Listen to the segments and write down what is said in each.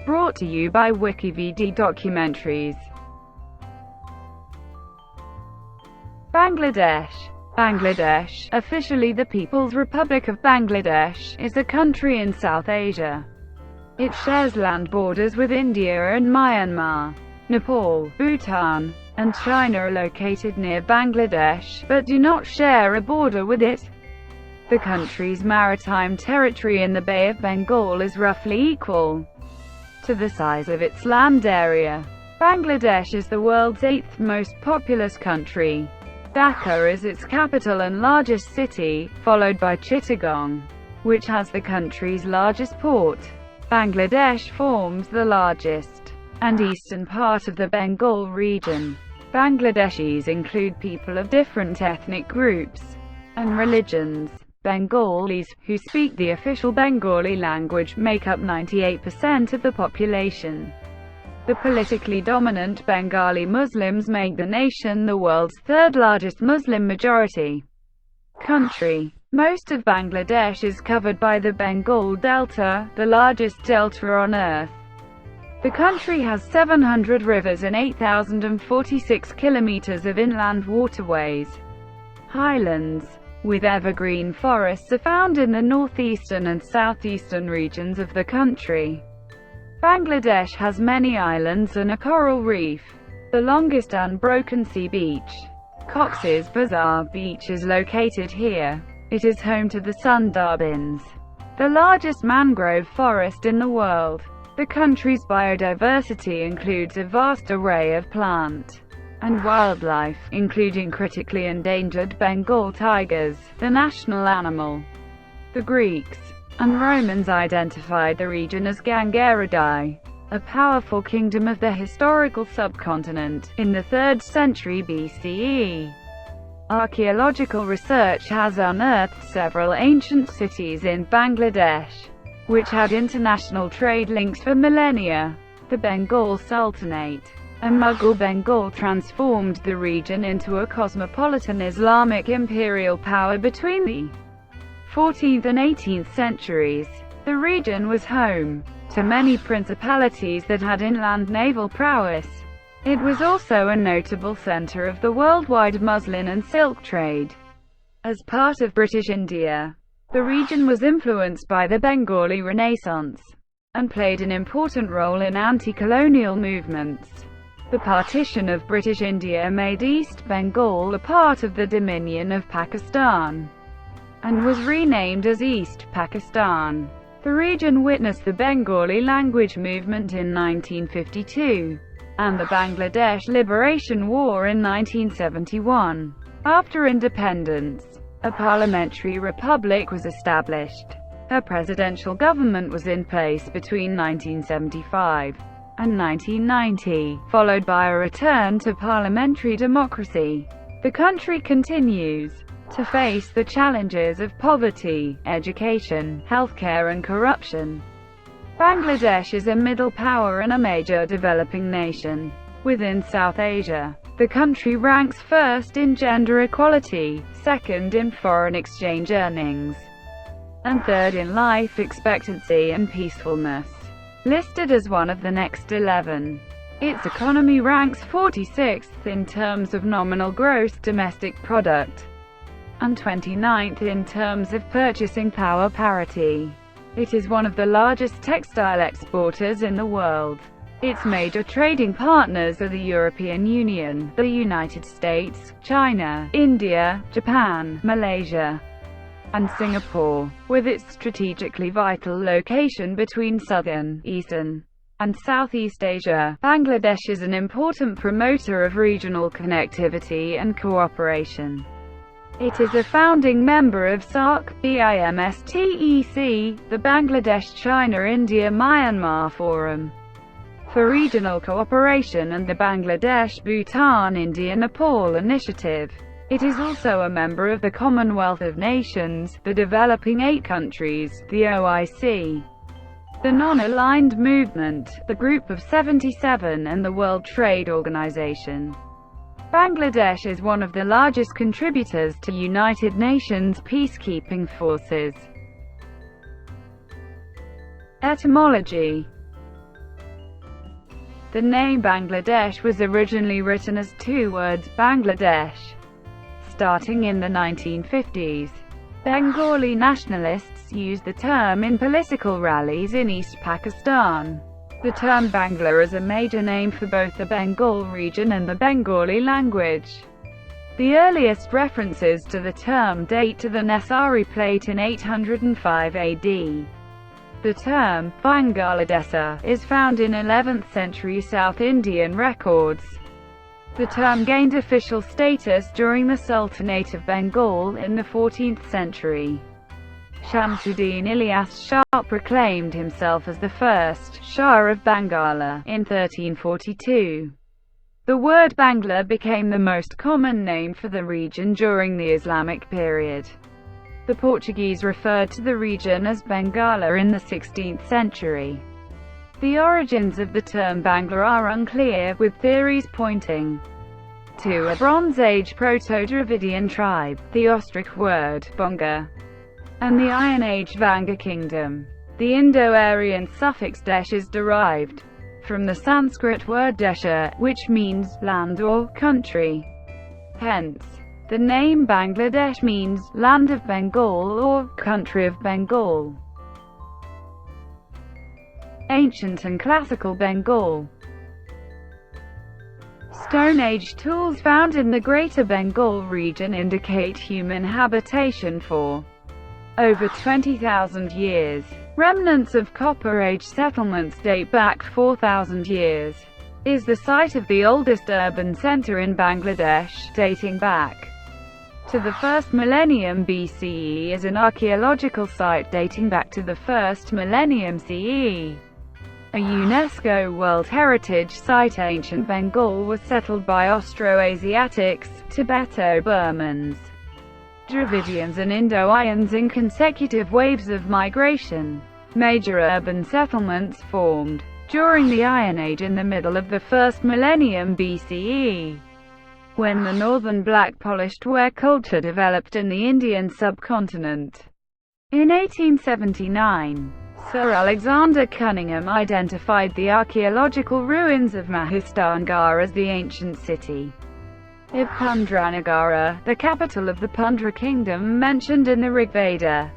brought to you by WikiVidi Documentaries. Bangladesh. Bangladesh, officially the People's Republic of Bangladesh, is a country in South Asia. It shares land borders with India and Myanmar. Nepal, Bhutan, and China are located near Bangladesh, but do not share a border with it. The country's maritime territory in the Bay of Bengal is roughly equal to the size of its land area. Bangladesh is the world's 8th most populous country. Dhaka is its capital and largest city, followed by Chittagong, which has the country's largest port. Bangladesh forms the largest and eastern part of the Bengal region. Bangladeshis include people of different ethnic groups and religions. Bengalis, who speak the official Bengali language, make up 98% of the population. The politically dominant Bengali Muslims make the nation the world's third largest Muslim majority country. Most of Bangladesh is covered by the Bengal Delta, the largest delta on Earth. The country has 700 rivers and 8,046 kilometers of inland waterways. Highlands, with evergreen forests, are found in the northeastern and southeastern regions of the country. Bangladesh has many islands and a coral reef. The longest unbroken sea beach, Cox's Bazar Beach, is located here. It is home to the Sundarbans, the largest mangrove forest in the world. The country's biodiversity includes a vast array of plant and wildlife, including critically endangered Bengal tigers, the national animal. The Greeks and Romans identified the region as Gangaridai, a powerful kingdom of the historical subcontinent, in the 3rd century BCE. Archaeological research has unearthed several ancient cities in Bangladesh, which had international trade links for millennia. The Bengal Sultanate and Mughal Bengal transformed the region into a cosmopolitan Islamic imperial power between the 14th and 18th centuries. The region was home to many principalities that had inland naval prowess. It was also a notable center of the worldwide muslin and silk trade. As part of British India, the region was influenced by the Bengali Renaissance and played an important role in anti-colonial movements. The partition of British India made East Bengal a part of the Dominion of Pakistan and was renamed as East Pakistan. The region witnessed the Bengali language movement in 1952 and the Bangladesh Liberation War in 1971. After independence, a parliamentary republic was established. A presidential government was in place between 1975 and 1990, followed by a return to parliamentary democracy. The country continues to face the challenges of poverty, education, healthcare and corruption. Bangladesh is a middle power and a major developing nation within South Asia. The country ranks first in gender equality, second in foreign exchange earnings, and third in life expectancy and peacefulness. Listed as one of the next 11. Its economy ranks 46th in terms of nominal gross domestic product and 29th in terms of purchasing power parity. It is one of the largest textile exporters in the world. Its major trading partners are the European Union, the United States, China, India, Japan, Malaysia, and Singapore. With its strategically vital location between southern, eastern, and Southeast Asia, Bangladesh is an important promoter of regional connectivity and cooperation. It is a founding member of SAARC, BIMSTEC, the Bangladesh-China-India-Myanmar Forum for Regional Cooperation, and the Bangladesh-Bhutan-India-Nepal Initiative. It is also a member of the Commonwealth of Nations, the Developing Eight Countries, the OIC, the Non-Aligned Movement, the Group of 77 and the World Trade Organization. Bangladesh is one of the largest contributors to United Nations peacekeeping forces. Etymology. The name Bangladesh was originally written as two words, Bangladesh. Starting in the 1950s, Bengali nationalists used the term in political rallies in East Pakistan. The term Bangla is a major name for both the Bengal region and the Bengali language. The earliest references to the term date to the Nesari plate in 805 AD. The term, Bangladesa, is found in 11th century South Indian records. The term gained official status during the Sultanate of Bengal in the 14th century. Shamsuddin Ilyas Shah proclaimed himself as the first Shah of Bangala in 1342. The word Bangla became the most common name for the region during the Islamic period. The Portuguese referred to the region as Bengala in the 16th century. The origins of the term Bangla are unclear, with theories pointing to a Bronze Age Proto-Dravidian tribe, the Ostrich word, Bonga, and the Iron Age Vanga kingdom. The Indo-Aryan suffix desh is derived from the Sanskrit word desha, which means land or country. Hence, the name Bangladesh means land of Bengal or country of Bengal. Ancient and Classical Bengal. Stone Age tools found in the Greater Bengal region indicate human habitation for over 20,000 years. Remnants of Copper Age settlements date back 4,000 years. Is the site of the oldest urban center in Bangladesh, dating back to the 1st millennium BCE, is an archaeological site dating back to the 1st millennium CE. A UNESCO World Heritage Site. Ancient Bengal was settled by Austroasiatics, Tibeto-Burmans, Dravidians and Indo-Aryans in consecutive waves of migration. Major urban settlements formed during the Iron Age in the middle of the 1st millennium BCE, when the northern black polished ware culture developed in the Indian subcontinent. In 1879, Sir Alexander Cunningham identified the archaeological ruins of Mahistangara as the ancient city of Pundranagara, the capital of the Pundra kingdom mentioned in the Rigveda.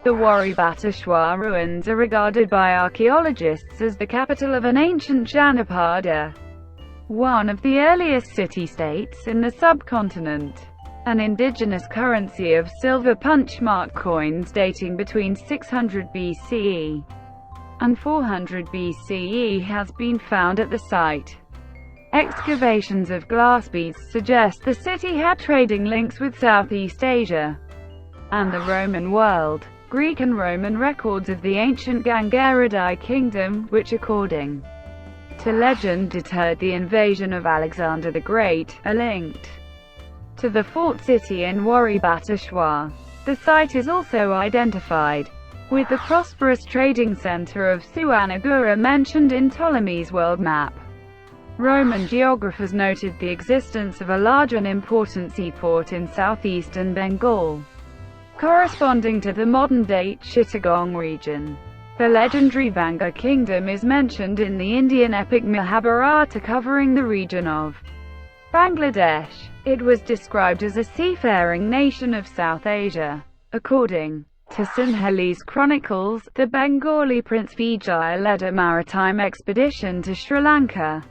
The Waribateshwar ruins are regarded by archaeologists as the capital of an ancient Janapada, one of the earliest city-states in the subcontinent. An indigenous currency of silver punch-mark coins dating between 600 BCE and 400 BCE has been found at the site. Excavations of glass beads suggest the city had trading links with Southeast Asia and the Roman world. Greek and Roman records of the ancient Gangaradai kingdom, which according to legend deterred the invasion of Alexander the Great, are linked to the fort city in Waribateshwar. The site is also identified with the prosperous trading center of Suwanagura mentioned in Ptolemy's world map. Roman geographers noted the existence of a large and important seaport in southeastern Bengal, corresponding to the modern-day Chittagong region. The legendary Vanga kingdom is mentioned in the Indian epic Mahabharata covering the region of Bangladesh. It was described as a seafaring nation of South Asia. According to Sinhalese chronicles, the Bengali prince Vijaya led a maritime expedition to Sri Lanka,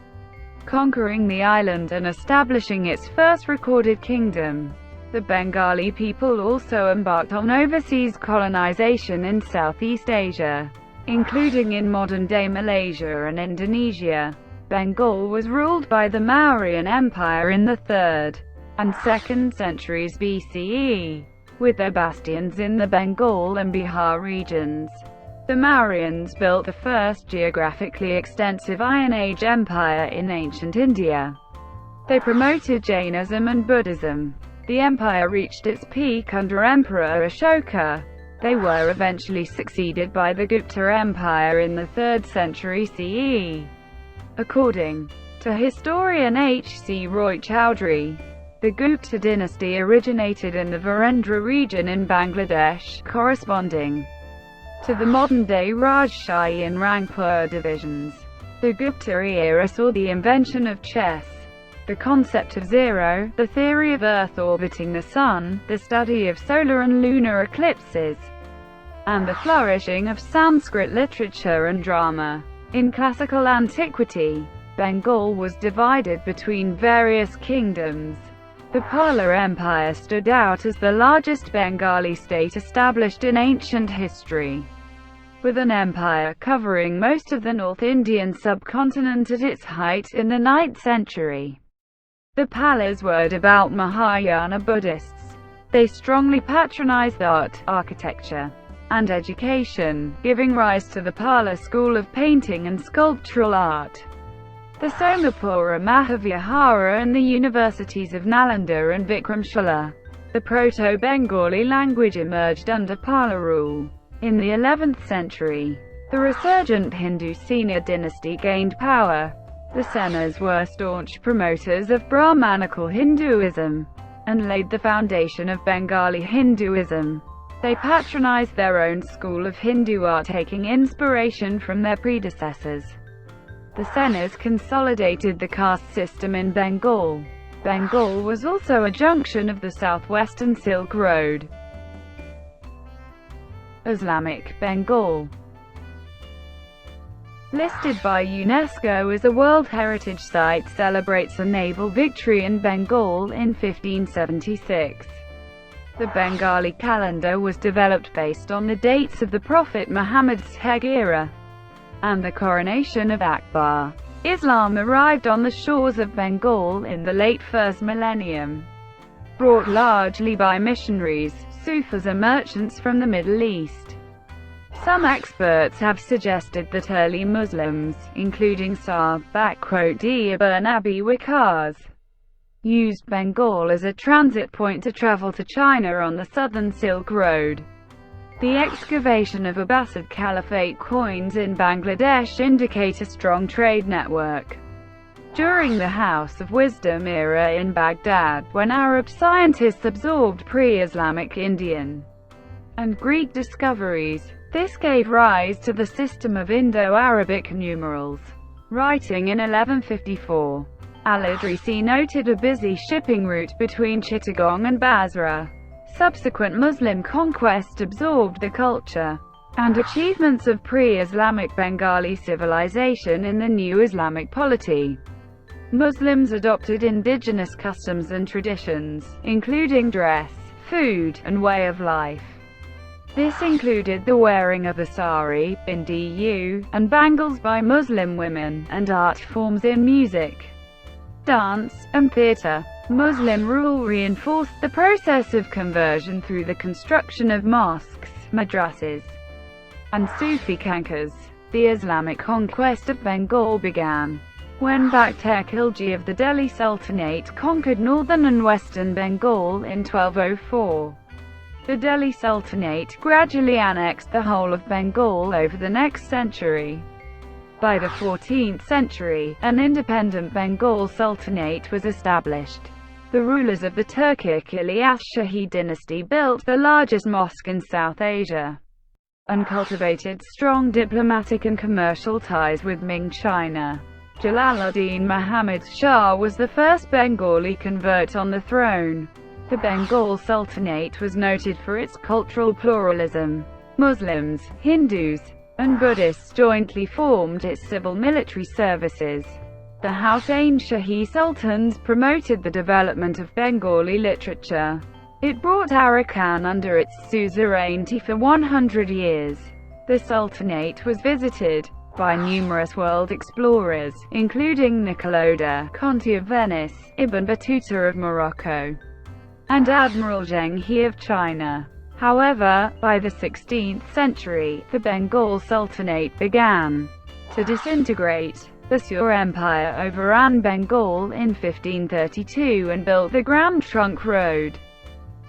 conquering the island and establishing its first recorded kingdom. The Bengali people also embarked on overseas colonization in Southeast Asia, including in modern-day Malaysia and Indonesia. Bengal was ruled by the Mauryan Empire in the 3rd and 2nd centuries BCE, with their bastions in the Bengal and Bihar regions. The Mauryans built the first geographically extensive Iron Age empire in ancient India. They promoted Jainism and Buddhism. The empire reached its peak under Emperor Ashoka. They were eventually succeeded by the Gupta Empire in the 3rd century CE. According to historian H. C. Roy Chowdhury, the Gupta dynasty originated in the Virendra region in Bangladesh, corresponding to the modern-day Rajshahi and Rangpur divisions. The Gupta era saw the invention of chess, the concept of zero, the theory of Earth orbiting the Sun, the study of solar and lunar eclipses, and the flourishing of Sanskrit literature and drama. In classical antiquity, Bengal was divided between various kingdoms. The Pala Empire stood out as the largest Bengali state established in ancient history, with an empire covering most of the North Indian subcontinent at its height in the 9th century. The Palas were devout Mahayana Buddhists. They strongly patronized art, architecture, and education, giving rise to the Pala school of painting and sculptural art, the Somapura Mahavihara, and the universities of Nalanda and Vikramshila. The Proto-Bengali language emerged under Pala rule. In the 11th century, the resurgent Hindu Sena dynasty gained power. The Senas were staunch promoters of Brahmanical Hinduism, and laid the foundation of Bengali Hinduism. They patronized their own school of Hindu art, taking inspiration from their predecessors. The Senas consolidated the caste system in Bengal. Bengal was also a junction of the southwestern Silk Road. Islamic Bengal, listed by UNESCO as a World Heritage Site, celebrates a naval victory in Bengal in 1576. The Bengali calendar was developed based on the dates of the Prophet Muhammad's Hegira and the coronation of Akbar. Islam arrived on the shores of Bengal in the late 1st millennium, brought largely by missionaries, Sufis and merchants from the Middle East. Some experts have suggested that early Muslims, including Sa'd ibn Abi Waqqas, used Bengal as a transit point to travel to China on the southern Silk Road. The excavation of Abbasid Caliphate coins in Bangladesh indicate a strong trade network. During the House of Wisdom era in Baghdad, when Arab scientists absorbed pre-Islamic Indian and Greek discoveries, this gave rise to the system of Indo-Arabic numerals. Writing in 1154, Al-Idrisi noted a busy shipping route between Chittagong and Basra. Subsequent Muslim conquest absorbed the culture and achievements of pre-Islamic Bengali civilization in the new Islamic polity. Muslims adopted indigenous customs and traditions, including dress, food, and way of life. This included the wearing of a sari, bindu, and bangles by Muslim women, and art forms in music, dance, and theatre. Muslim rule reinforced the process of conversion through the construction of mosques, madrasas, and Sufi khanqahs. The Islamic conquest of Bengal began when Bakht Khilji of the Delhi Sultanate conquered northern and western Bengal in 1204. The Delhi Sultanate gradually annexed the whole of Bengal over the next century. By the 14th century, an independent Bengal Sultanate was established. The rulers of the Turkic Ilyas Shahi dynasty built the largest mosque in South Asia, and cultivated strong diplomatic and commercial ties with Ming China. Jalaluddin Muhammad Shah was the first Bengali convert on the throne. The Bengal Sultanate was noted for its cultural pluralism. Muslims, Hindus, and Buddhists jointly formed its civil-military services. The Hussain Shahi Sultans promoted the development of Bengali literature. It brought Arakan under its suzerainty for 100 years. The Sultanate was visited by numerous world explorers, including Niccolo da Conti of Venice, Ibn Battuta of Morocco, and Admiral Zheng He of China. However, by the 16th century, the Bengal Sultanate began to disintegrate. The Sur Empire overran Bengal in 1532 and built the Grand Trunk Road.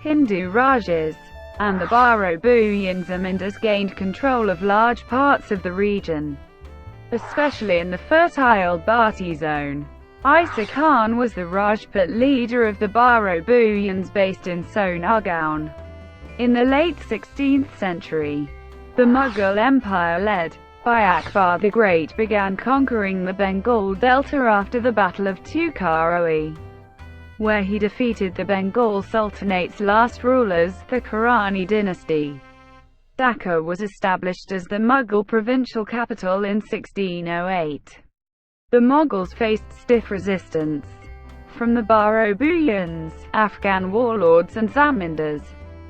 Hindu Rajas and the Bharobuyan Zamindars gained control of large parts of the region, especially in the fertile Bhati zone. Isa Khan was the Rajput leader of the Bharobuyans based in Sonargaon. In the late 16th century, the Mughal Empire led by Akbar the Great began conquering the Bengal Delta after the Battle of Tukaroe, where he defeated the Bengal Sultanate's last rulers, the Karani dynasty. Dhaka was established as the Mughal provincial capital in 1608. The Mughals faced stiff resistance from the Barobuyans, Afghan warlords and Zamindars,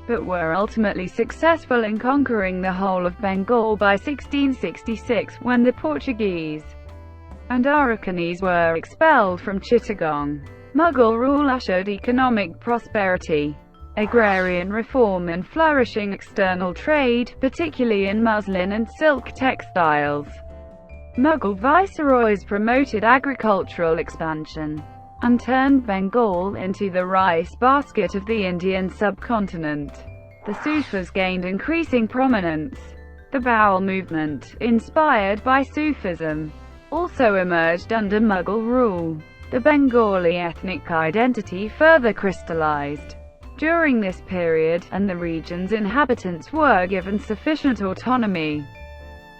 but were ultimately successful in conquering the whole of Bengal by 1666, when the Portuguese and Arakanese were expelled from Chittagong. Mughal rule ushered economic prosperity, agrarian reform and flourishing external trade, particularly in muslin and silk textiles. Mughal viceroys promoted agricultural expansion and turned Bengal into the rice basket of the Indian subcontinent. The Sufis gained increasing prominence. The Bowel movement, inspired by Sufism, also emerged under Mughal rule. The Bengali ethnic identity further crystallized during this period, and the region's inhabitants were given sufficient autonomy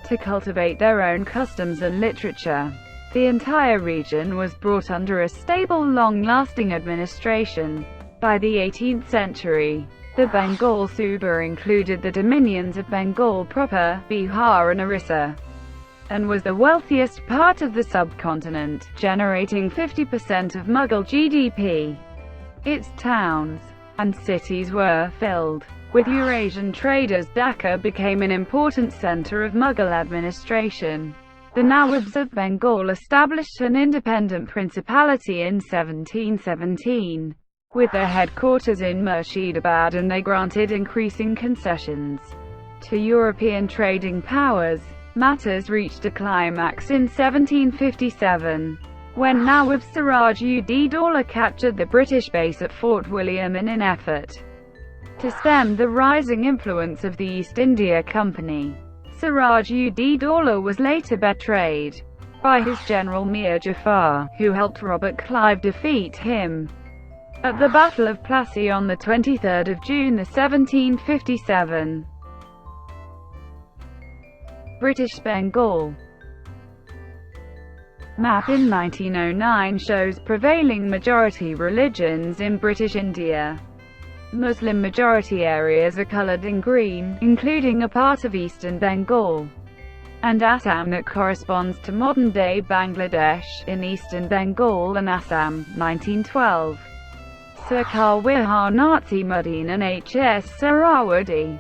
to cultivate their own customs and literature. The entire region was brought under a stable, long-lasting administration. By the 18th century, the Bengal Suba included the dominions of Bengal proper, Bihar and Orissa, and was the wealthiest part of the subcontinent, generating 50% of Mughal GDP. Its towns and cities were filled with Eurasian traders. Dhaka became an important center of Mughal administration. The Nawabs of Bengal established an independent principality in 1717, with their headquarters in Murshidabad, and they granted increasing concessions to European trading powers. Matters reached a climax in 1757, when Nawab Siraj-ud-Daulah captured the British base at Fort William in an effort to stem the rising influence of the East India Company. Siraj-ud-Daulah was later betrayed by his general Mir Jafar, who helped Robert Clive defeat him at the Battle of Plassey on 23 June 1757. British Bengal map in 1909 shows prevailing majority religions in British India. Muslim majority areas are coloured in green, including a part of eastern Bengal and Assam that corresponds to modern-day Bangladesh, in eastern Bengal and Assam, 1912. Sarkar Wihar Nazi Muddin and H.S. Sarawadi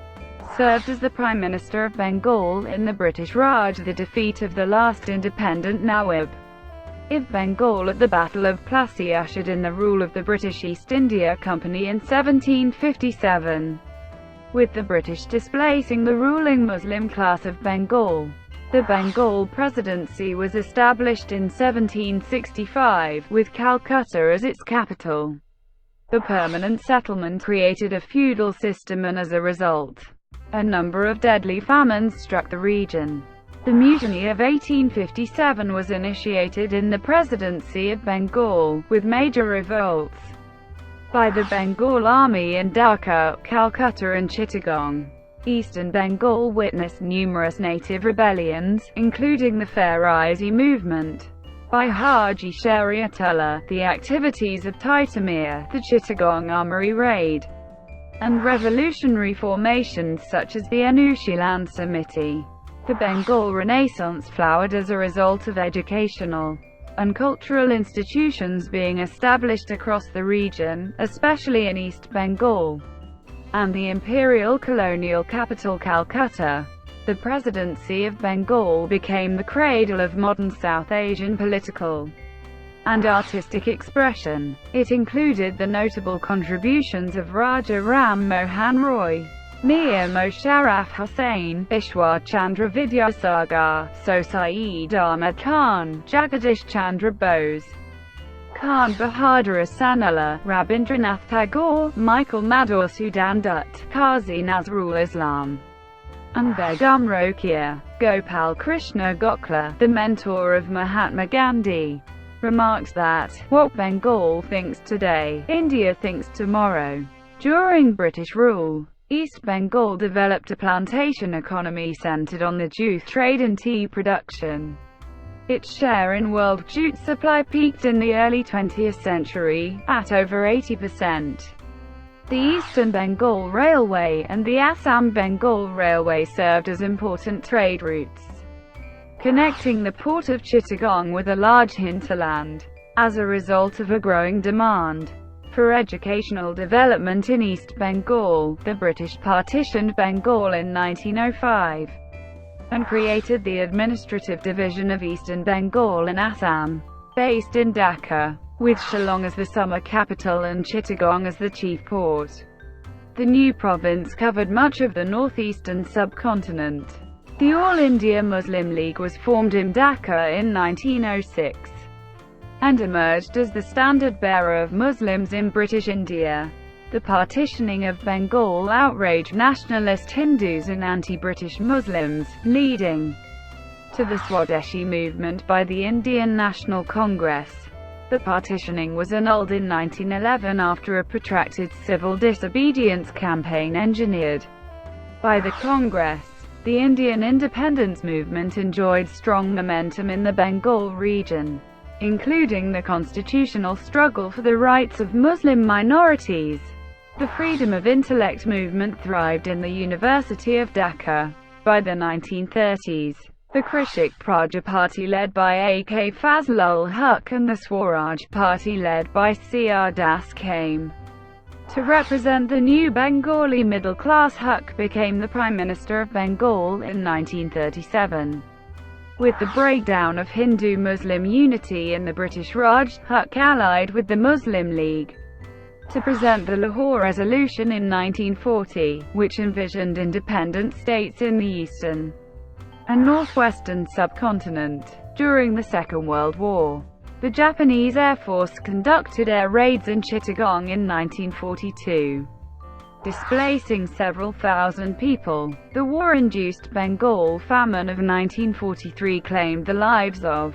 served as the Prime Minister of Bengal in the British Raj, the defeat of the last independent Nawab of Bengal at the Battle of Plassey ushered in the rule of the British East India Company in 1757, with the British displacing the ruling Muslim class of Bengal. The Bengal Presidency was established in 1765, with Calcutta as its capital. The permanent settlement created a feudal system, and as a result, a number of deadly famines struck the region. The Mutiny of 1857 was initiated in the Presidency of Bengal, with major revolts by the Bengal Army in Dhaka, Calcutta and Chittagong. Eastern Bengal witnessed numerous native rebellions, including the Faraisi movement by Haji Shariatullah, the activities of Titumir, the Chittagong Armory raid, and revolutionary formations such as the Anushilan Samiti. The Bengal Renaissance flowered as a result of educational and cultural institutions being established across the region, especially in East Bengal and the imperial colonial capital Calcutta. The Presidency of Bengal became the cradle of modern South Asian political and artistic expression. It included the notable contributions of Raja Ram Mohan Roy, Mir Mosharraf Hussain, Ishwar Chandra Vidyasagar, Sayyid Ahmad Khan, Jagadish Chandra Bose, Khan Bahadur Ahsanullah, Rabindranath Tagore, Michael Madhusudhan Dutt, Qazi Nazrul Islam, and Begum Rokeya. Gopal Krishna Gokhale, the mentor of Mahatma Gandhi, remarks that, "What Bengal thinks today, India thinks tomorrow." During British rule, East Bengal developed a plantation economy centered on the jute trade and tea production. Its share in world jute supply peaked in the early 20th century, at over 80%. The Eastern Bengal Railway and the Assam-Bengal Railway served as important trade routes, connecting the port of Chittagong with a large hinterland. As a result of a growing demand for educational development in East Bengal, the British partitioned Bengal in 1905 and created the administrative division of Eastern Bengal in Assam, based in Dhaka, with Shillong as the summer capital and Chittagong as the chief port. The new province covered much of the northeastern subcontinent. The All India Muslim League was formed in Dhaka in 1906 and emerged as the standard-bearer of Muslims in British India. The partitioning of Bengal outraged nationalist Hindus and anti-British Muslims, leading to the Swadeshi movement by the Indian National Congress. The partitioning was annulled in 1911 after a protracted civil disobedience campaign engineered by the Congress. The Indian independence movement enjoyed strong momentum in the Bengal region, including the constitutional struggle for the rights of Muslim minorities. The freedom of intellect movement thrived in the University of Dhaka. By the 1930s, the Krishak Praja Party led by A.K. Fazlul Huq and the Swaraj Party led by C.R. Das came to represent the new Bengali middle class. Huq became the Prime Minister of Bengal in 1937. With the breakdown of Hindu-Muslim unity in the British Raj, Huq allied with the Muslim League to present the Lahore Resolution in 1940, which envisioned independent states in the eastern and northwestern subcontinent. During the Second World War, the Japanese Air Force conducted air raids in Chittagong in 1942, displacing several thousand people. The war-induced Bengal famine of 1943 claimed the lives of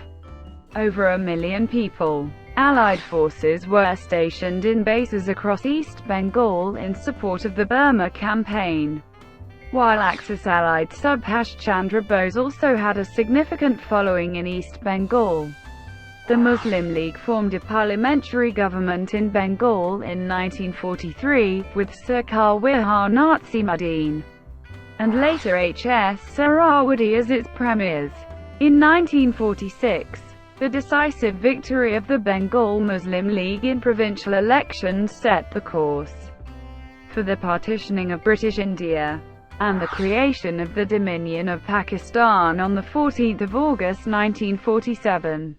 over 1 million people. Allied forces were stationed in bases across East Bengal in support of the Burma campaign, while Axis allied Subhash Chandra Bose also had a significant following in East Bengal. The Muslim League formed a parliamentary government in Bengal in 1943, with Sarkar Wihar Nazimuddin and later H.S. Sarawadi as its premiers. In 1946, the decisive victory of the Bengal Muslim League in provincial elections set the course for the partitioning of British India and the creation of the Dominion of Pakistan on 14 August 1947.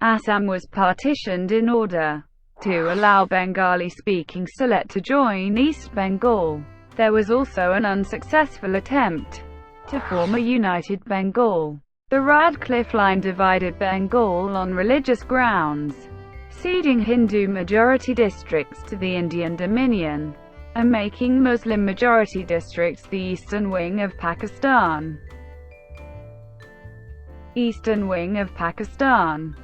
Assam was partitioned in order to allow Bengali-speaking Sylhet to join East Bengal. There was also an unsuccessful attempt to form a united Bengal. The Radcliffe Line divided Bengal on religious grounds, ceding Hindu-majority districts to the Indian Dominion, and making Muslim-majority districts the eastern wing of Pakistan. Eastern wing of Pakistan.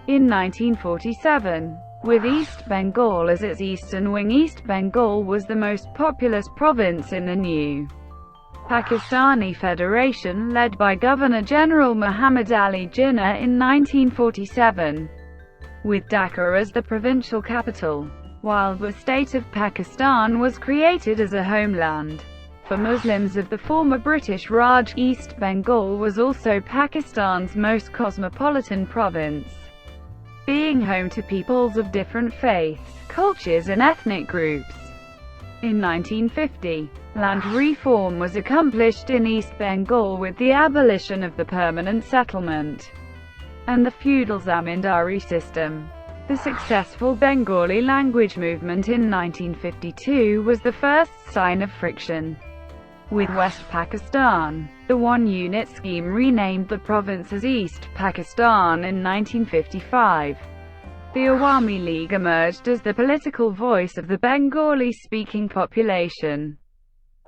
In 1947, with East Bengal as its eastern wing, East Bengal was the most populous province in the new Pakistani Federation led by Governor-General Muhammad Ali Jinnah in 1947, with Dhaka as the provincial capital. While the state of Pakistan was created as a homeland for Muslims of the former British Raj, East Bengal was also Pakistan's most cosmopolitan province, being home to peoples of different faiths, cultures and ethnic groups. In 1950, land reform was accomplished in East Bengal with the abolition of the permanent settlement and the feudal zamindari system. The successful Bengali language movement in 1952 was the first sign of friction with West Pakistan. The one-unit scheme renamed the province as East Pakistan in 1955. The Awami League emerged as the political voice of the Bengali-speaking population,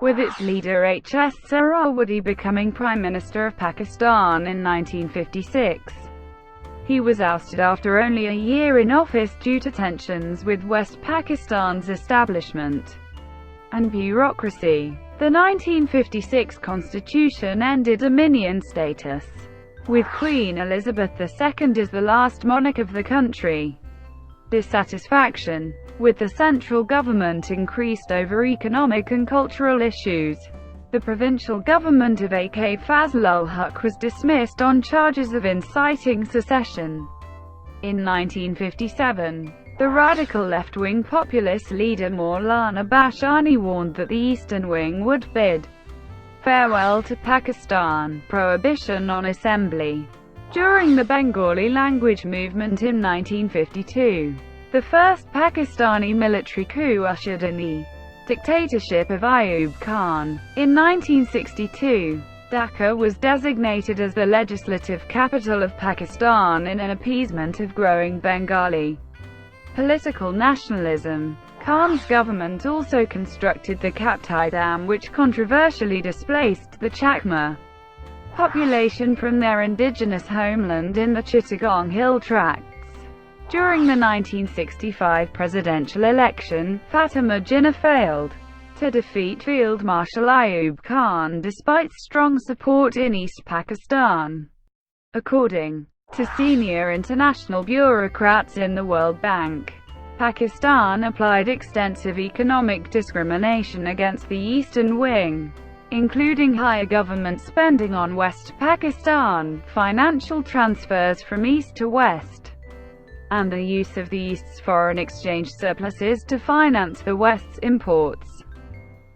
with its leader H.S. Sarawadi becoming Prime Minister of Pakistan in 1956. He was ousted after only a year in office due to tensions with West Pakistan's establishment. and bureaucracy. The 1956 constitution ended dominion status, with Queen Elizabeth II as the last monarch of the country. Dissatisfaction with the central government increased over economic and cultural issues. The provincial government of AK Fazlul Huq was dismissed on charges of inciting secession. In 1957, the radical left-wing populist leader Maulana Bashani warned that the Eastern Wing would bid farewell to Pakistan. Prohibition on assembly. During the Bengali language movement in 1952, the first Pakistani military coup ushered in the dictatorship of Ayub Khan. In 1962, Dhaka was designated as the legislative capital of Pakistan in an appeasement of growing Bengali political nationalism. Khan's government also constructed the Kaptai Dam, which controversially displaced the Chakma population from their indigenous homeland in the Chittagong hill tracts. During the 1965 presidential election, Fatima Jinnah failed to defeat Field Marshal Ayub Khan despite strong support in East Pakistan. According to senior international bureaucrats in the World Bank, Pakistan applied extensive economic discrimination against the Eastern Wing, including higher government spending on West Pakistan, financial transfers from East to West, and the use of the East's foreign exchange surpluses to finance the West's imports.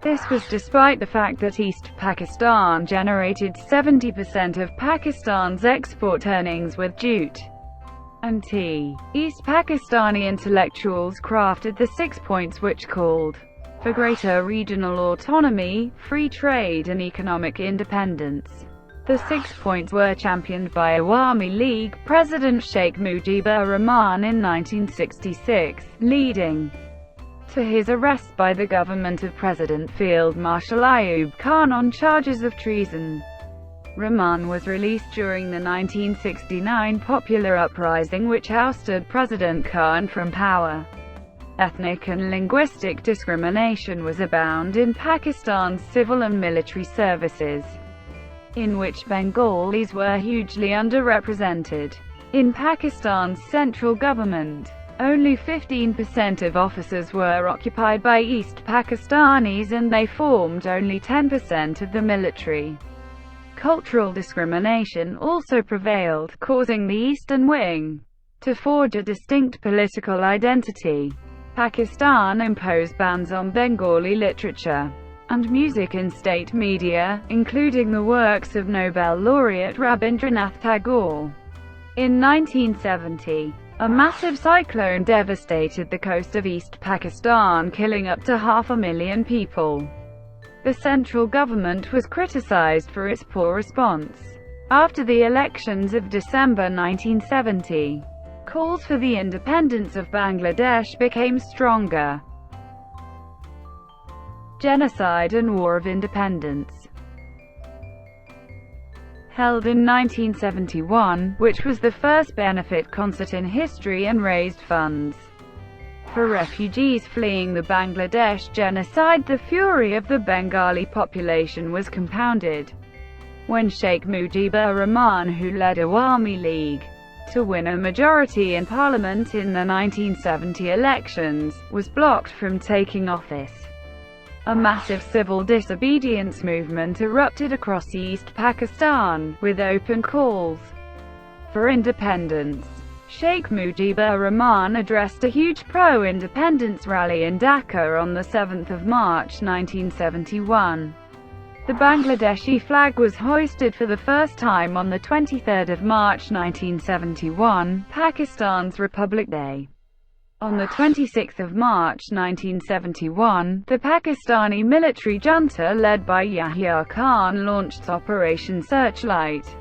This was despite the fact that East Pakistan generated 70% of Pakistan's export earnings with jute and tea. East Pakistani intellectuals crafted the 6 points which called for greater regional autonomy, free trade and economic independence. The 6 points were championed by Awami League President Sheikh Mujibur Rahman in 1966, leading to his arrest by the government of President Field Marshal Ayub Khan on charges of treason. Rahman was released during the 1969 popular uprising which ousted President Khan from power. Ethnic and linguistic discrimination was abound in Pakistan's civil and military services, in which Bengalis were hugely underrepresented. In Pakistan's central government, only 15% of offices were occupied by East Pakistanis and they formed only 10% of the military. Cultural discrimination also prevailed, causing the Eastern Wing to forge a distinct political identity. Pakistan imposed bans on Bengali literature and music in state media, including the works of Nobel laureate Rabindranath Tagore. In 1970, a massive cyclone devastated the coast of East Pakistan, killing up to 500,000 people. The central government was criticized for its poor response. After the elections of December 1970, calls for the independence of Bangladesh became stronger. Genocide and War of Independence. Held in 1971, which was the first benefit concert in history and raised funds for refugees fleeing the Bangladesh genocide. The fury of the Bengali population was compounded when Sheikh Mujibur Rahman, who led Awami League to win a majority in parliament in the 1970 elections, was blocked from taking office. A massive civil disobedience movement erupted across East Pakistan, with open calls for independence. Sheikh Mujibur Rahman addressed a huge pro-independence rally in Dhaka on 7 March 1971. The Bangladeshi flag was hoisted for the first time on 23 March 1971, Pakistan's Republic Day. On 26 March 1971, the Pakistani military junta led by Yahya Khan launched Operation Searchlight,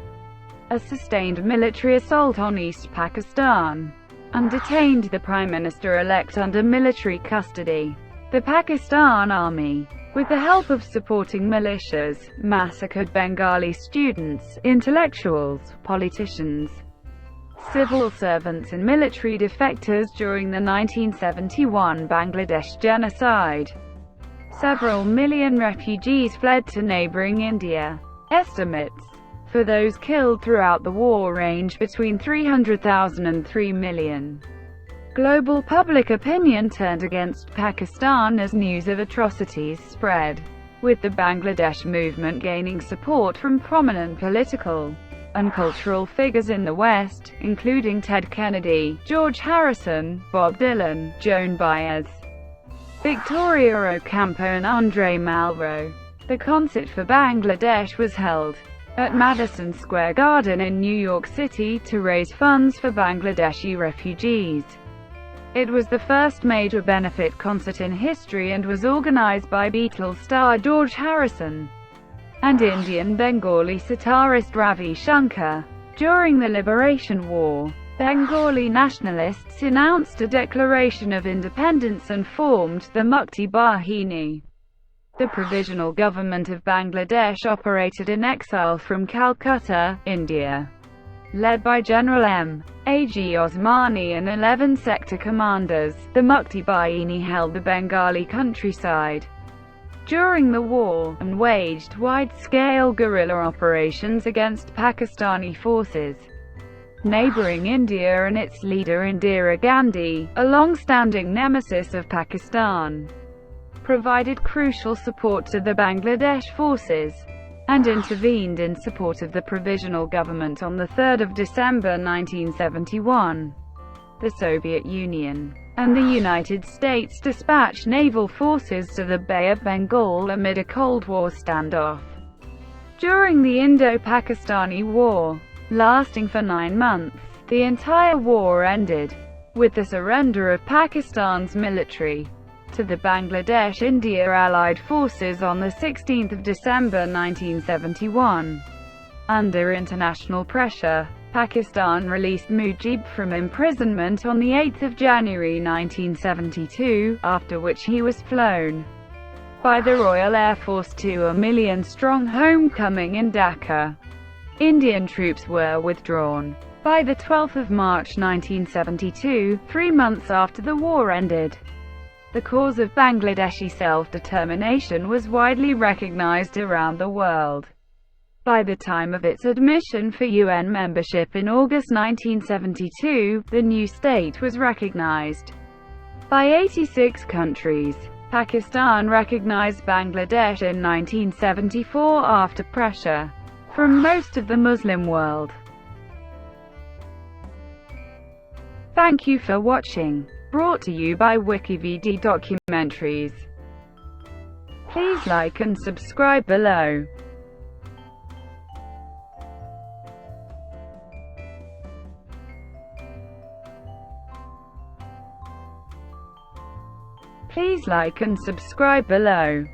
a sustained military assault on East Pakistan, and detained the Prime Minister-elect under military custody. The Pakistan Army, with the help of supporting militias, massacred Bengali students, intellectuals, politicians, civil servants and military defectors during the 1971 Bangladesh genocide. Several million refugees fled to neighboring India. Estimates for those killed throughout the war range between 300,000 and 3 million. Global public opinion turned against Pakistan as news of atrocities spread, with the Bangladesh movement gaining support from prominent political and cultural figures in the West, including Ted Kennedy, George Harrison, Bob Dylan, Joan Baez, Victoria Ocampo and Andre Malraux. The concert for Bangladesh was held at Madison Square Garden in New York City to raise funds for Bangladeshi refugees. It was the first major benefit concert in history and was organized by Beatles star George Harrison and Indian Bengali sitarist Ravi Shankar. During the Liberation War, Bengali nationalists announced a declaration of independence and formed the Mukti Bahini. The provisional government of Bangladesh operated in exile from Calcutta, India. Led by General M. A. G. Osmani and 11 sector commanders, the Mukti Bahini held the Bengali countryside during the war, and waged wide-scale guerrilla operations against Pakistani forces. Neighboring India and its leader Indira Gandhi, a long-standing nemesis of Pakistan, provided crucial support to the Bangladesh forces, and intervened in support of the provisional government on 3 December 1971. The Soviet Union and the United States dispatched naval forces to the Bay of Bengal amid a Cold War standoff. During the Indo-Pakistani War, lasting for 9 months, the entire war ended with the surrender of Pakistan's military to the Bangladesh-India Allied forces on 16 December 1971. Under international pressure, Pakistan released Mujib from imprisonment on 8 January 1972, after which he was flown by the Royal Air Force to a million-strong homecoming in Dhaka. Indian troops were withdrawn by 12 March 1972, 3 months after the war ended. The cause of Bangladeshi self-determination was widely recognized around the world. By the time of its admission for UN membership in August 1972, the new state was recognized by 86 countries. Pakistan recognized Bangladesh in 1974 after pressure from most of the Muslim world. Thank you for watching. Brought to you by WikiVidi Documentaries. Please like and subscribe below. Please like and subscribe below.